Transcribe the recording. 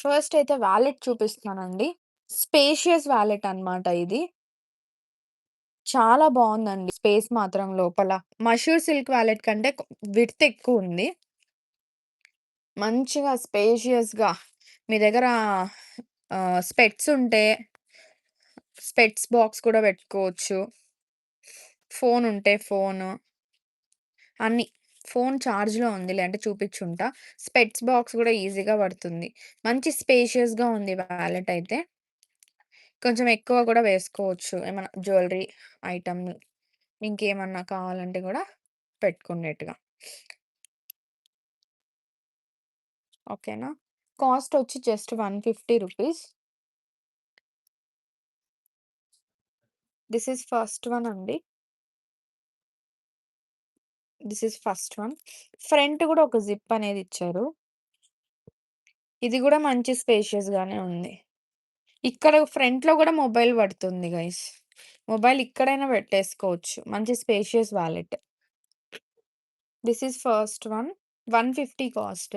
First అయితే wallet చూపిస్తున్నానండి. Spacious wallet అన్నమాట ఇది. చాలా బావుందండి. స్పేస్ మాత్రం లోపల. మషూర్ సిల్క్ వాలెట్ కంటే విడ్త్ ఎక్కువుంది. మంచిగా స్పేషియస్‌గా మీ దగ్గర స్పెట్స్ ఉంటే స్పెట్స్ బాక్స్ కూడా పెట్టుకోవచ్చు. ఫోన్ ఉంటే ఫోను అన్నీ. ఫోన్ చార్జ్‌లో ఉందిలే అంటే చూపిచ్చుంటా. స్పెట్స్ బాక్స్ గూడా ఈజీగా పడుతుంది. మంచి స్పేషియస్‌గా ఉంది వాలెట్ అయితే. కొంచెం ఎక్కువ గూడా వేసుకోవచ్చు. ఏమన్నా జ్యువెల్లరీ ఐటెమ్ ఇంకేమన్నా కావాలంటే గూడా పెట్టుకునేట్టుగా. ఓకేనా? కాస్ట్ వచ్చి just 150 rupees. This is first one అండి. This is first one. Front గూడా ఒక జిప్ అనేది ఇచ్చారు. ఇది గూడా మంచి స్పేషియస్‌గానే ఉంది. ఇక్కడ ఫ్రంట్‌లో గూడా మొబైల్ పడుతుంది గైస్. మొబైల్ ఇక్కడైనా పెట్టేసుకోవచ్చు. మంచి spacious wallet. This is first one. 150 cost.